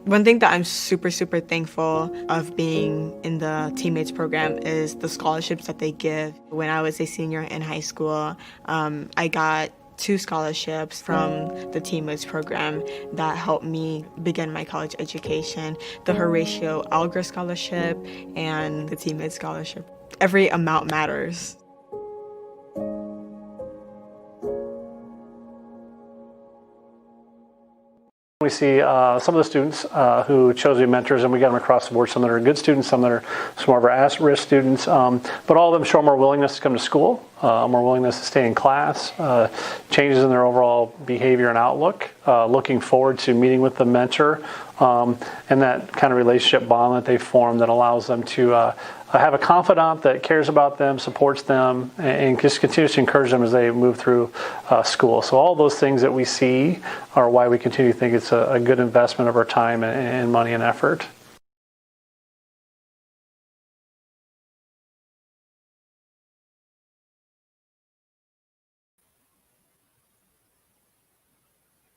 One thing that I'm super, super thankful of being in the Teammates program is the scholarships that they give. When I was a senior in high school, I got 2 scholarships from the Teammates program that helped me begin my college education. The Horatio Alger Scholarship and the Teammates Scholarship. Every amount matters. We see some of the students who chose to be mentors, and we got them across the board. Some that are good students, some that are some more of our at-risk students, but all of them show more willingness to come to school, more willingness to stay in class, changes in their overall behavior and outlook, looking forward to meeting with the mentor, and that kind of relationship bond that they form that allows them to have a confidant that cares about them, supports them, and just continues to encourage them as they move through school. So all those things that we see are why we continue to think it's a good investment of our time and money and effort.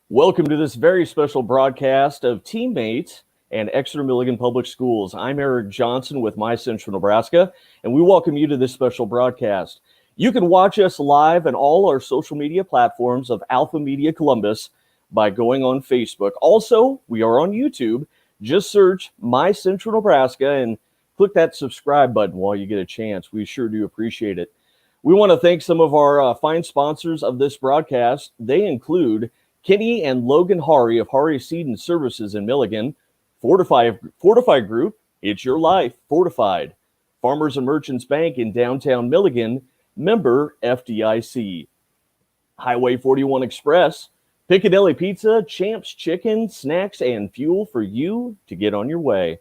Welcome to this very special broadcast of Teammates and Exeter-Milligan Public Schools. I'm Eric Johnson with My Central Nebraska, and we welcome you to this special broadcast. You can watch us live on all our social media platforms of Alpha Media Columbus by going on Facebook. Also, we are on YouTube. Just search My Central Nebraska and click that subscribe button while you get a chance. We sure do appreciate it. We want to thank some of our fine sponsors of this broadcast. They include Kenny and Logan Hari of Hari Seed and Services in Milligan, Fortify Group, it's your life, Fortified. Farmers and Merchants Bank in downtown Milligan, member FDIC. Highway 41 Express, Piccadilly Pizza, Champs Chicken, snacks and fuel for you to get on your way.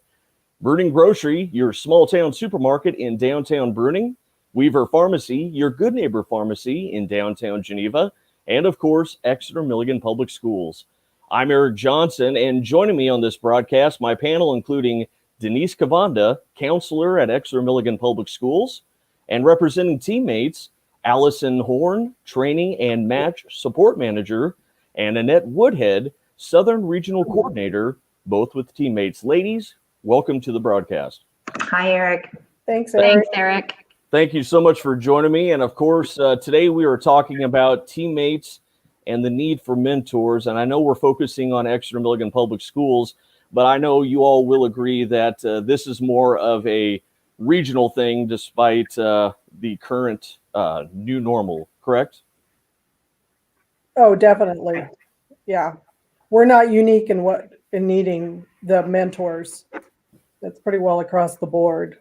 Bruning Grocery, your small town supermarket in downtown Bruning. Weaver Pharmacy, your good neighbor pharmacy in downtown Geneva. And of course, Exeter-Milligan Public Schools. I'm Eric Johnson, and joining me on this broadcast, my panel including Denise Cavanda, counselor at Exeter-Milligan Public Schools, and representing Teammates, Allison Horn, training and match support manager, and Annette Woodhead, Southern Regional Coordinator, both with Teammates. Ladies, welcome to the broadcast. Hi, Eric. Thanks, Eric. Thanks, Eric. Thank you so much for joining me. And of course, today we are talking about Teammates and the need for mentors. And I know we're focusing on Exeter-Milligan Public Schools, but I know you all will agree that this is more of a regional thing despite the current new normal, correct? Oh, definitely. Yeah. We're not unique in needing the mentors. That's pretty well across the board.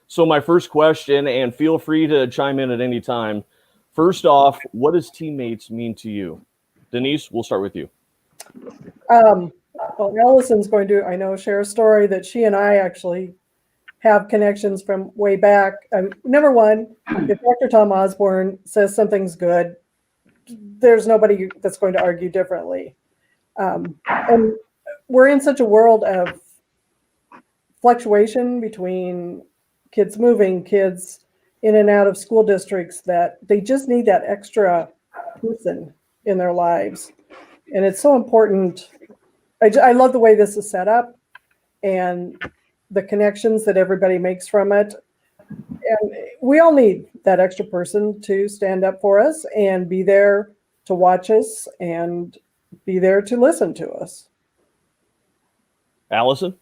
So my first question, and feel free to chime in at any time. First off, what does Teammates mean to you? Denise, we'll start with you. Well, Allison's going to, I know, share a story that she and I actually have connections from way back. Number one, if Dr. Tom Osborne says something's good, there's nobody that's going to argue differently. And we're in such a world of fluctuation between kids moving, kids in and out of school districts, that they just need that extra person in their lives. And it's so important. I love the way this is set up and the connections that everybody makes from it. And we all need that extra person to stand up for us and be there to watch us and be there to listen to us. Allison?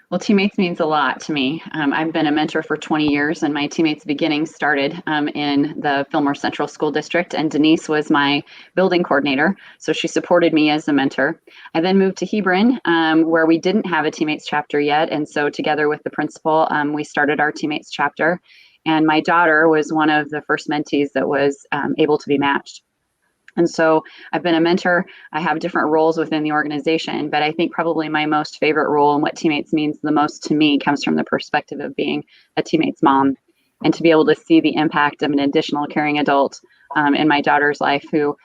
Well, Teammates means a lot to me. I've been a mentor for 20 years, and my Teammates beginning started in the Fillmore Central School District, and Denise was my building coordinator, so she supported me as a mentor. I then moved to Hebron, where we didn't have a Teammates chapter yet, and so together with the principal, we started our Teammates chapter, and my daughter was one of the first mentees that was able to be matched. And so I've been a mentor. I have different roles within the organization, but I think probably my most favorite role and what Teammates means the most to me comes from the perspective of being a Teammates mom, and to be able to see the impact of an additional caring adult in my daughter's life who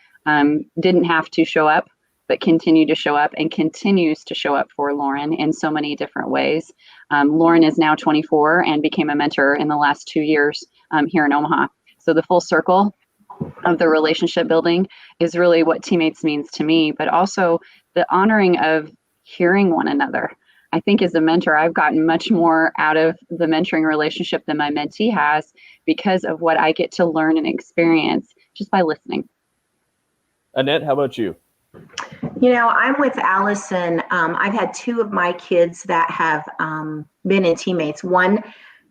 didn't have to show up, but continued to show up and continues to show up for Lauren in so many different ways. Lauren is now 24 and became a mentor in the last 2 years here in Omaha. So the full circle of the relationship building is really what Teammates means to me, but also the honoring of hearing one another. I think as a mentor, I've gotten much more out of the mentoring relationship than my mentee has because of what I get to learn and experience just by listening. Annette, how about you? I'm with Allison. I've had two of my kids that have been in teammates. One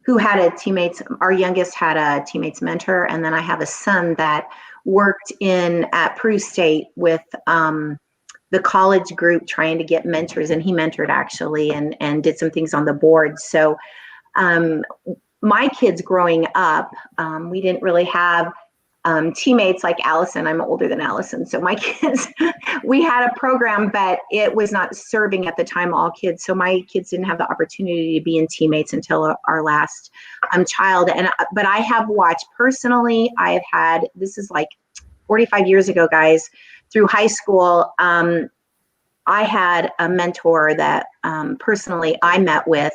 who had a teammates, our youngest had a teammates mentor, and then I have a son that worked at Peru State with the college group trying to get mentors, and he mentored actually and did some things on the board. So my kids growing up, we didn't really have teammates like Allison. I'm older than Allison. So my kids, we had a program, but it was not serving at the time all kids. So my kids didn't have the opportunity to be in teammates until our last child. But I have watched personally, this is like 45 years ago, guys, through high school. I had a mentor that personally I met with,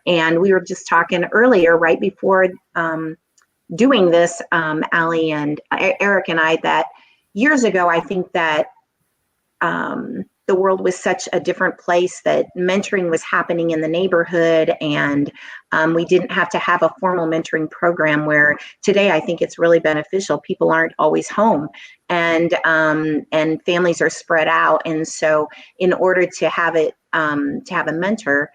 and we were just talking earlier, right before doing this, Allie and Eric and I, that years ago, I think that the world was such a different place, that mentoring was happening in the neighborhood, and we didn't have to have a formal mentoring program, where today I think it's really beneficial. People aren't always home, and families are spread out. And so in order to have to have a mentor,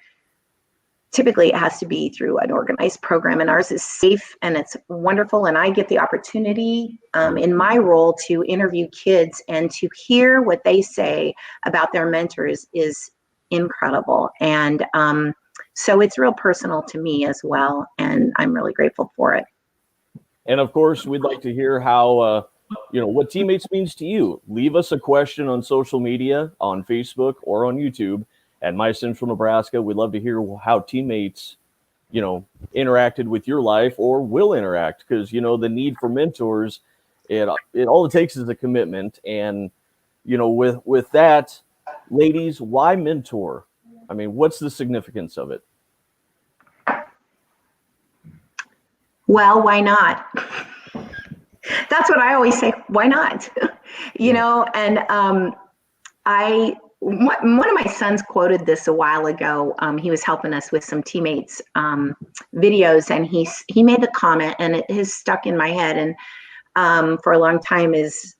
typically it has to be through an organized program, and ours is safe and it's wonderful. And I get the opportunity in my role to interview kids, and to hear what they say about their mentors is incredible. And so it's real personal to me as well, and I'm really grateful for it. And of course, we'd like to hear how, what teammates means to you. Leave us a question on social media, on Facebook or on YouTube at My Central Nebraska. We'd love to hear how teammates, interacted with your life or will interact, because, the need for mentors, it all it takes is a commitment. And, with that, ladies, why mentor? I mean, what's the significance of it? Well, why not? That's what I always say. Why not? And one of my sons quoted this a while ago. He was helping us with some teammates videos, and he made the comment, and it has stuck in my head, and for a long time, is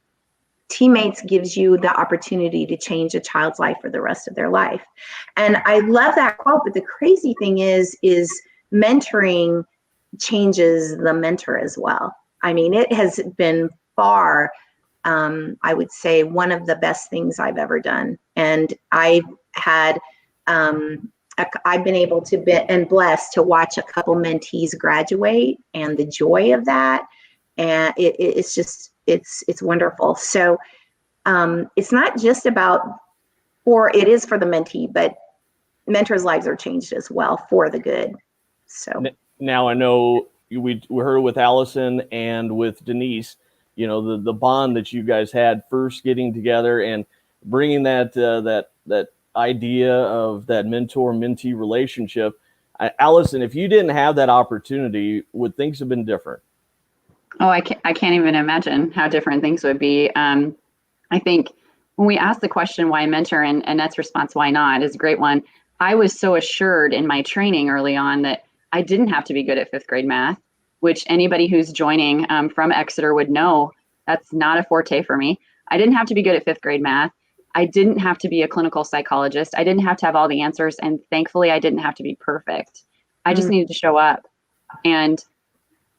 teammates gives you the opportunity to change a child's life for the rest of their life. And I love that quote, but the crazy thing is mentoring changes the mentor as well. I mean, it has been far, I would say, one of the best things I've ever done. And I've been able to be and blessed to watch a couple mentees graduate, and the joy of that. And it's just, it's wonderful. So it's not just about, or it is for the mentee, but mentors' lives are changed as well for the good. So now I know we heard with Allison and with Denise, the bond that you guys had first getting together and bringing that idea of that mentor-mentee relationship. Allison, if you didn't have that opportunity, would things have been different? Oh, I can't even imagine how different things would be. I think when we ask the question, why mentor, and Annette's response, why not, is a great one. I was so assured in my training early on that I didn't have to be good at fifth grade math, which anybody who's joining from Exeter would know that's not a forte for me. I didn't have to be good at fifth grade math. I didn't have to be a clinical psychologist. I didn't have to have all the answers. And thankfully, I didn't have to be perfect. I just needed to show up. And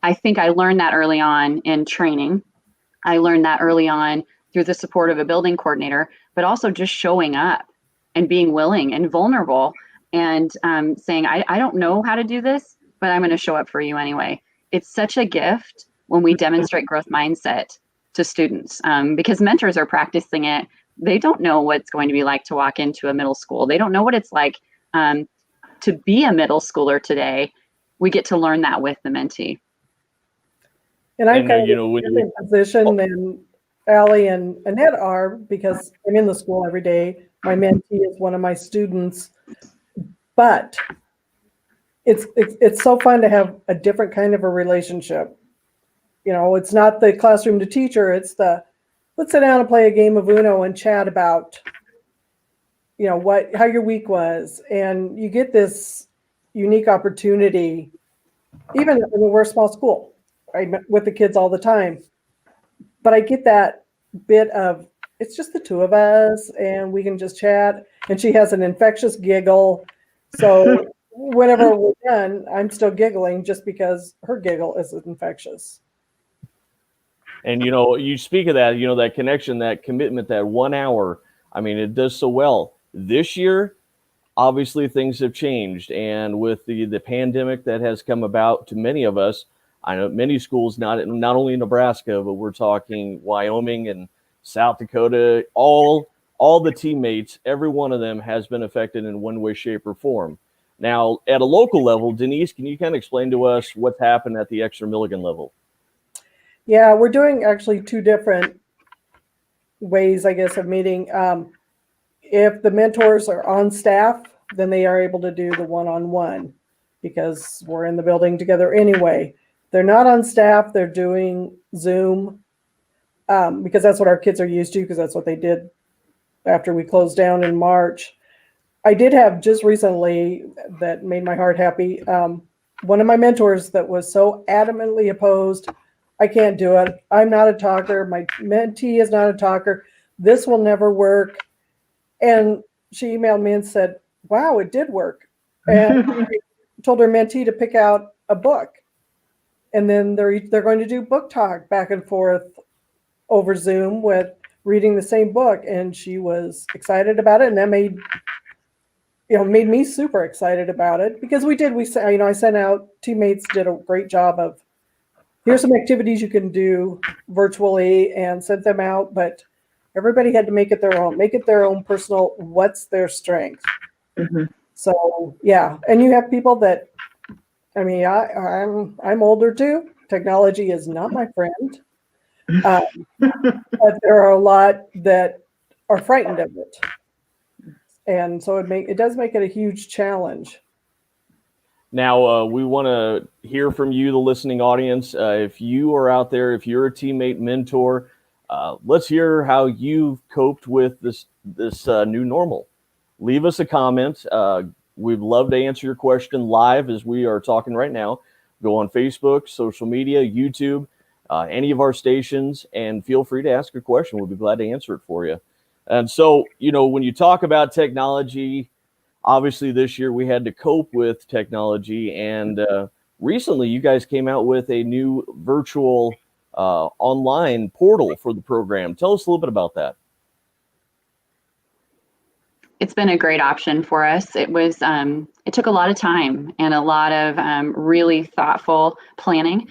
I think I learned that early on in training. I learned that early on through the support of a building coordinator, but also just showing up and being willing and vulnerable and saying, I don't know how to do this, but I'm going to show up for you anyway. It's such a gift when we demonstrate growth mindset to students, because mentors are practicing it. They don't know what it's going to be like to walk into a middle school. They don't know what it's like to be a middle schooler today. We get to learn that with the mentee. And I'm kind of in a different position than Allie and Annette are, because I'm in the school every day. My mentee is one of my students, but it's so fun to have a different kind of a relationship. It's not the classroom to teacher. It's the let's sit down and play a game of Uno and chat about how your week was, and you get this unique opportunity. Even we're a small school, I met with the kids all the time, but I get that bit of it's just the two of us, and we can just chat. And she has an infectious giggle, so whenever we're done, I'm still giggling just because her giggle is infectious. And you speak of that, that connection, that commitment, that 1 hour. I mean, it does so well. This year, obviously, things have changed, and with the pandemic that has come about to many of us, I know many schools, not only in Nebraska, but we're talking Wyoming and South Dakota, all the teammates, every one of them has been affected in one way, shape, or form. Now, at a local level, Denise, can you kind of explain to us what's happened at the Exeter-Milligan level? Yeah, we're doing actually two different ways, I guess, of meeting. If the mentors are on staff, then they are able to do the one-on-one because we're in the building together anyway. They're not on staff, they're doing Zoom because that's what our kids are used to, because that's what they did after we closed down in March. I did have just recently that made my heart happy. One of my mentors that was so adamantly opposed, I can't do it. I'm not a talker. My mentee is not a talker. This will never work. And she emailed me and said, wow, it did work. And told her mentee to pick out a book. And then they're going to do book talk back and forth over Zoom with reading the same book. And she was excited about it. And that made me super excited about it because I sent out, teammates did a great job of, here's some activities you can do virtually, and sent them out, but everybody had to make it their own personal, what's their strength. Mm-hmm. So yeah. And you have people that, I'm older too. Technology is not my friend. But there are a lot that are frightened of it. And so it does make it a huge challenge. Now, we want to hear from you, the listening audience. If you are out there, if you're a teammate, mentor, let's hear how you've coped with this new normal. Leave us a comment. We'd love to answer your question live as we are talking right now. Go on Facebook, social media, YouTube, any of our stations, and feel free to ask a question. We'll be glad to answer it for you. And so, when you talk about technology, obviously this year we had to cope with technology, and recently you guys came out with a new virtual online portal for the program. Tell us a little bit about that. It's been a great option for us. It was, it took a lot of time and a lot of really thoughtful planning.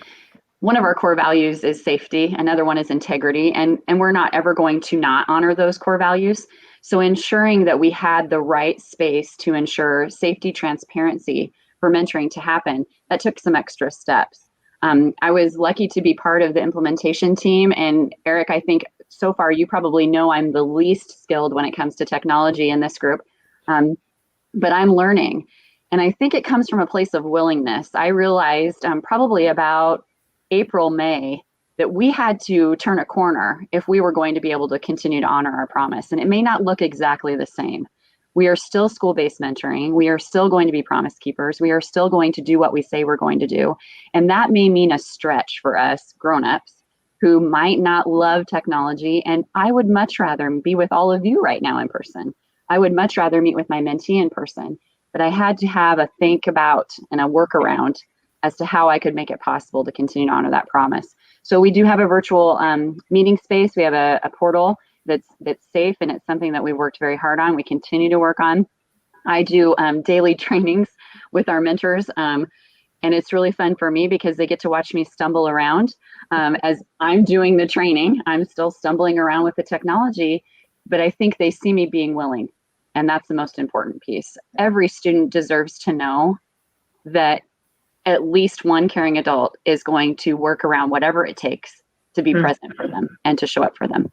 One of our core values is safety. Another one is integrity. And we're not ever going to not honor those core values. So ensuring that we had the right space to ensure safety, transparency for mentoring to happen, that took some extra steps. I was lucky to be part of the implementation team. And Eric, I think so far you probably know I'm the least skilled when it comes to technology in this group, but I'm learning. And I think it comes from a place of willingness. I realized probably about April, May, that we had to turn a corner if we were going to be able to continue to honor our promise. And it may not look exactly the same. We are still school-based mentoring. We are still going to be promise keepers. We are still going to do what we say we're going to do. And that may mean a stretch for us grown-ups who might not love technology. And I would much rather be with all of you right now in person. I would much rather meet with my mentee in person. But I had to have a think about and a workaround as to how I could make it possible to continue to honor that promise. So we do have a virtual meeting space. We have a portal that's safe, and it's something that we worked very hard on. We continue to work on. I do daily trainings with our mentors, and it's really fun for me because they get to watch me stumble around. As I'm doing the training, I'm still stumbling around with the technology, but I think they see me being willing, and that's the most important piece. Every student deserves to know that at least one caring adult is going to work around whatever it takes to be present for them and to show up for them.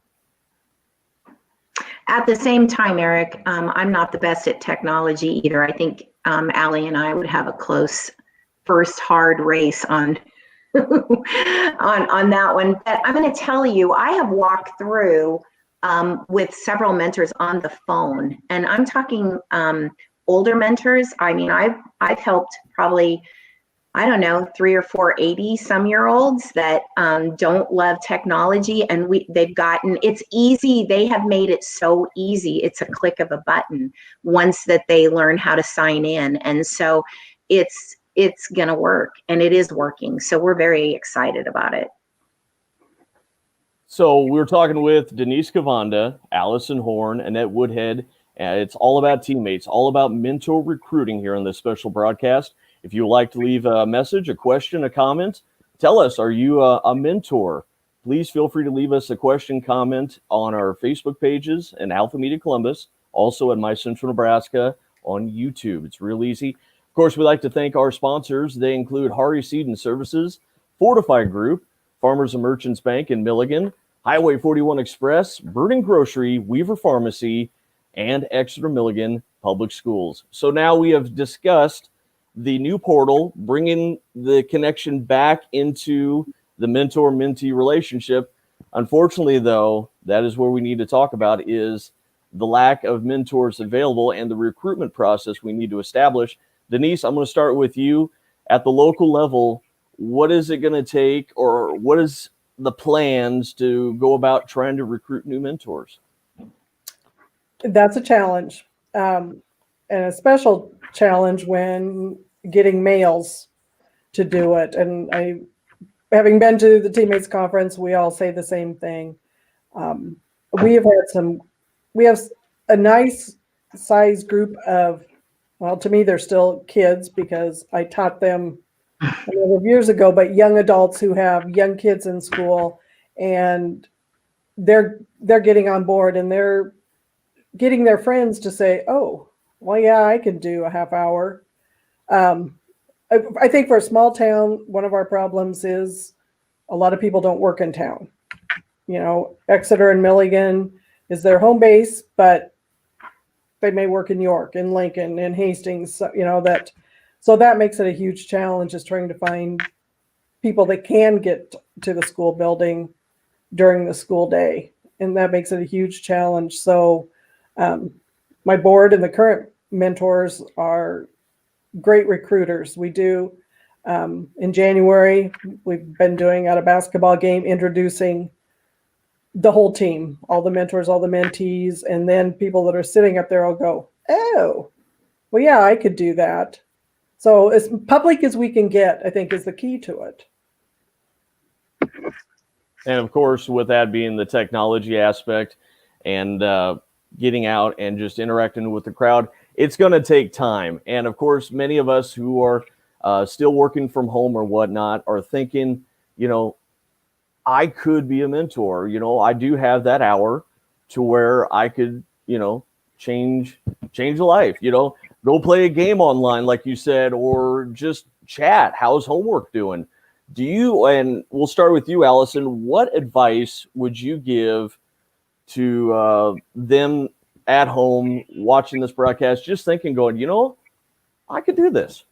At the same time, Eric, I'm not the best at technology either. I think Allie and I would have a close first hard race on on that one. But I'm going to tell you, I have walked through with several mentors on the phone. And I'm talking older mentors. I mean, I've helped probably, I don't know, 3 or 4 80-some-year-olds that don't love technology, and they've gotten, it's easy. They have made it so easy. It's a click of a button once that they learn how to sign in. And so it's going to work, and it is working. So we're very excited about it. So we're talking with Denise Cavanda, Allison Horn, Annette Woodhead. It's all about teammates, all about mentor recruiting here on this special broadcast. If you would like to leave a message, a question, a comment, tell us, are you a mentor? Please feel free to leave us a question, comment on our Facebook pages in Alpha Media Columbus, also at My Central Nebraska on YouTube. It's real easy. Of course, we'd like to thank our sponsors. They include Hari Seed and Services, Fortify Group, Farmers and Merchants Bank in Milligan, Highway 41 Express, Burning Grocery, Weaver Pharmacy, and Exeter-Milligan Public Schools. So now we have discussed the new portal, bringing the connection back into the mentor-mentee relationship. Unfortunately, though, that is where we need to talk about is the lack of mentors available and the recruitment process we need to establish. Denise, I'm going to start with you. At the local level, what is it going to take, or what is the plans to go about trying to recruit new mentors? That's a challenge, and a special challenge when getting males to do it. And having been to the teammates conference, we all say the same thing. We have a nice size group of, well, to me, they're still kids because I taught them a number of years ago, but young adults who have young kids in school, and they're getting on board, and they're getting their friends to say, oh, well, yeah, I can do a half hour. I think for a small town, one of our problems is a lot of people don't work in town. You know, Exeter and Milligan is their home base, but they may work in York, in Lincoln, in Hastings, you know, so that makes it a huge challenge, is trying to find people that can get to the school building during the school day. And that makes it a huge challenge. So my board and the current mentors are great recruiters. We do, in January, we've been doing at a basketball game, introducing the whole team, all the mentors, all the mentees, and then people that are sitting up there will go, oh, well, yeah, I could do that. So as public as we can get, I think, is the key to it. And of course, with that being the technology aspect and getting out and just interacting with the crowd, it's going to take time. And of course, many of us who are still working from home or whatnot are thinking, you know, I could be a mentor. You know, I do have that hour to where I could, you know, change a life, you know, go play a game online, like you said, or just chat. How's homework doing? And we'll start with you, Allison. What advice would you give to them at home watching this broadcast, just thinking, going, you know, I could do this?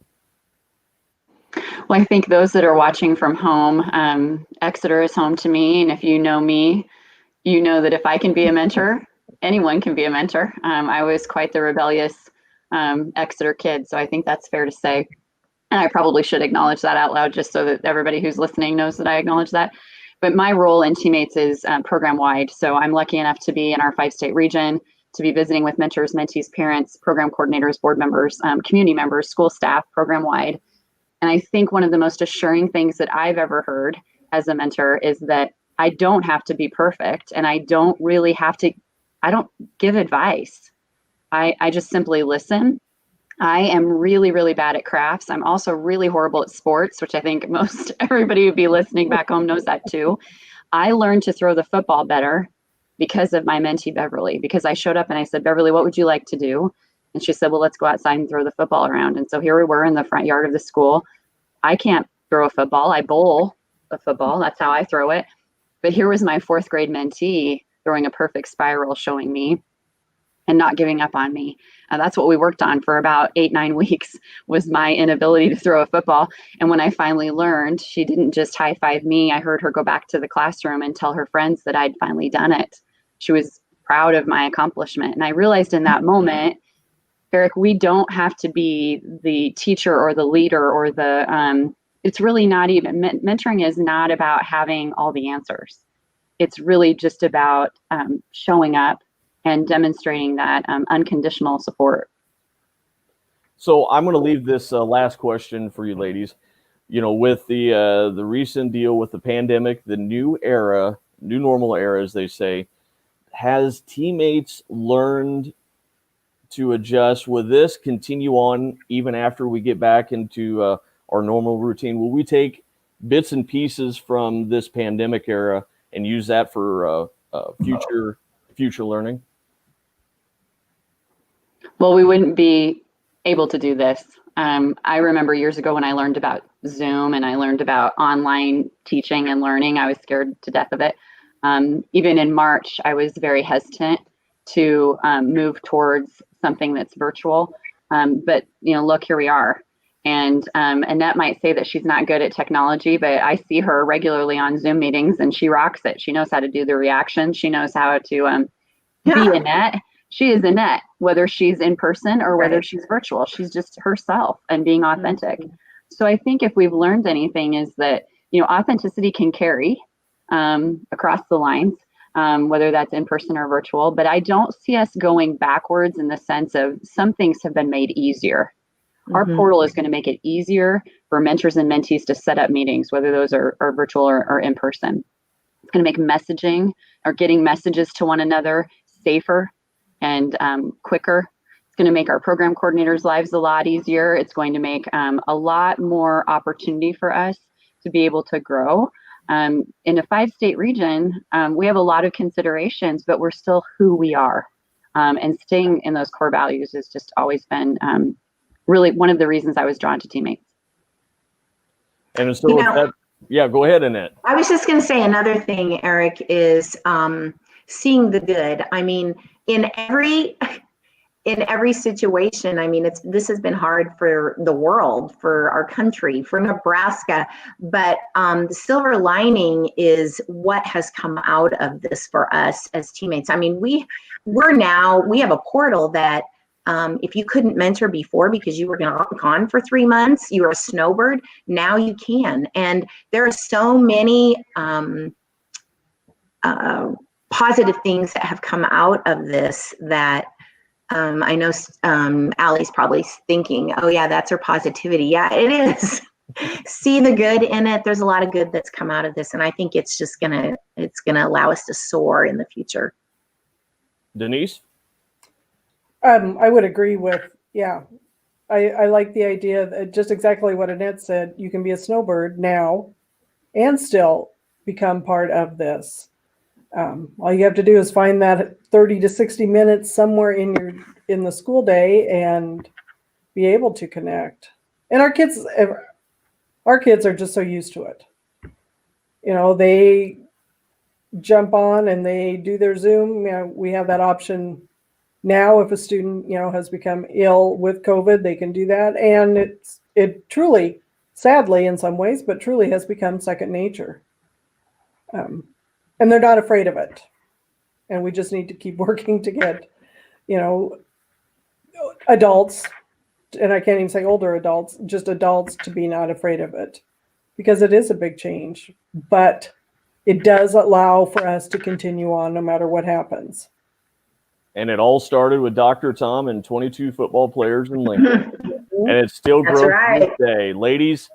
Well, I think those that are watching from home, Exeter is home to me. And if you know me, you know that if I can be a mentor, anyone can be a mentor. I was quite the rebellious Exeter kid. So I think that's fair to say. And I probably should acknowledge that out loud, just so that everybody who's listening knows that I acknowledge that. But my role in Teammates is program wide. So I'm lucky enough to be in our 5-state region, to be visiting with mentors, mentees, parents, program coordinators, board members, community members, school staff, program wide. And I think one of the most assuring things that I've ever heard as a mentor is that I don't have to be perfect, and I don't really have to, I don't give advice. I just simply listen. I am really, really bad at crafts. I'm also really horrible at sports, which I think most everybody who'd be listening back home knows that too. I learned to throw the football better because of my mentee, Beverly, because I showed up and I said, Beverly, what would you like to do? And she said, well, let's go outside and throw the football around. And so here we were in the front yard of the school. I can't throw a football. I bowl a football. That's how I throw it. But here was my 4th grade mentee throwing a perfect spiral, showing me and not giving up on me. That's what we worked on for about 8-9 weeks, was my inability to throw a football. And when I finally learned, she didn't just high five me. I heard her go back to the classroom and tell her friends that I'd finally done it. She was proud of my accomplishment. And I realized in that moment, Eric, we don't have to be the teacher or the leader or it's really not even, mentoring is not about having all the answers. It's really just about showing up and demonstrating that unconditional support. So I'm going to leave this last question for you ladies. You know, with the recent deal with the pandemic, the new era, new normal era, as they say, has teammates learned to adjust? Will this continue on even after we get back into our normal routine? Will we take bits and pieces from this pandemic era and use that for future learning? Well, we wouldn't be able to do this. I remember years ago when I learned about Zoom and I learned about online teaching and learning, I was scared to death of it. Even in March, I was very hesitant to move towards something that's virtual. But look, here we are. And Annette might say that she's not good at technology, but I see her regularly on Zoom meetings and she rocks it. She knows how to do the reactions. She knows how to be Annette. She is Annette, whether she's in person or whether she's virtual. She's just herself and being authentic. So I think if we've learned anything is that, authenticity can carry across the lines, whether that's in person or virtual. But I don't see us going backwards in the sense of some things have been made easier. Our portal is going to make it easier for mentors and mentees to set up meetings, whether those are virtual or in person. It's going to make messaging or getting messages to one another safer and quicker. It's going to make our program coordinators' lives a lot easier. It's going to make a lot more opportunity for us to be able to grow. In a 5-state region, we have a lot of considerations, but we're still who we are. And staying in those core values has just always been really one of the reasons I was drawn to teammates. And so go ahead, Annette. I was just going to say another thing, Eric, is seeing the good. I mean, in every situation, I mean, this has been hard for the world, for our country, for Nebraska, but the silver lining is what has come out of this for us as teammates. I mean, we have a portal that if you couldn't mentor before because you were gone for 3 months, you were a snowbird, now you can. And there are so many positive things that have come out of this that I know Allie's probably thinking, oh yeah, that's her positivity. Yeah, it is. See the good in it. There's a lot of good that's come out of this. And I think it's gonna allow us to soar in the future. Denise? I would agree with, I like the idea that just exactly what Annette said. You can be a snowbird now and still become part of this. All you have to do is find that 30 to 60 minutes somewhere in the school day and be able to connect. And our kids are just so used to it. They jump on and they do their Zoom. We have that option now. If a student, has become ill with COVID, they can do that. And it truly, sadly in some ways, but truly has become second nature. And they're not afraid of it. And we just need to keep working to get, adults, and I can't even say older adults, just adults to be not afraid of it. Because it is a big change. But it does allow for us to continue on no matter what happens. And it all started with Dr. Tom and 22 football players in Lincoln. And it's still growing to this day. Ladies,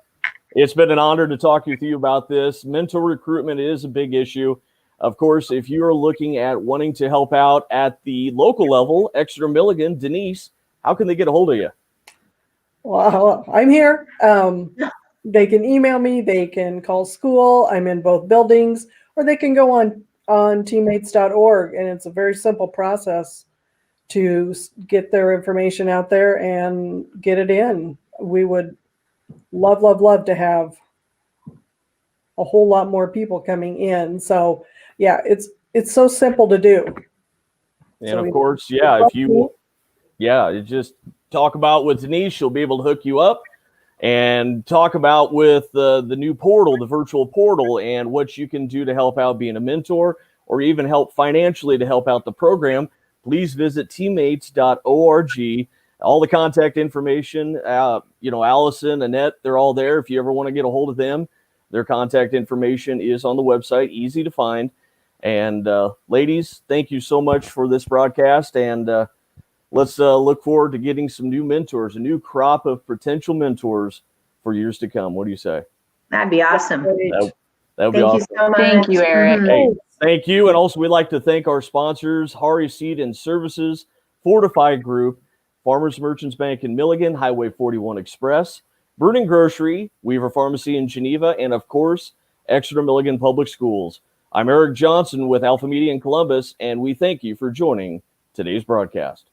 it's been an honor to talk with you about this. Mentor recruitment is a big issue. Of course, if you're looking at wanting to help out at the local level, Exeter-Milligan, Denise, how can they get a hold of you? Well, I'm here. They can email me. They can call school. I'm in both buildings. Or they can go on teammates.org. And it's a very simple process to get their information out there and get it in. We would love to have a whole lot more people coming in. So yeah, it's so simple to do. And so of course, if you just talk about with Denise, she'll be able to hook you up and talk about with the new portal, the virtual portal, and what you can do to help out being a mentor or even help financially to help out the program, please visit teammates.org. All the contact information, Allison, Annette, they're all there. If you ever want to get a hold of them, their contact information is on the website, easy to find. And ladies, thank you so much for this broadcast. And let's look forward to getting some new mentors, a new crop of potential mentors for years to come. What do you say? That'd be awesome. That would be Thank awesome. you so much. Thank you, Eric. Hey, thank you. And also, we'd like to thank our sponsors, Hari Seed and Services, Fortified Group, Farmers Merchants Bank in Milligan, Highway 41 Express, Burning Grocery, Weaver Pharmacy in Geneva, and of course, Exeter-Milligan Public Schools. I'm Eric Johnson with Alpha Media in Columbus, and we thank you for joining today's broadcast.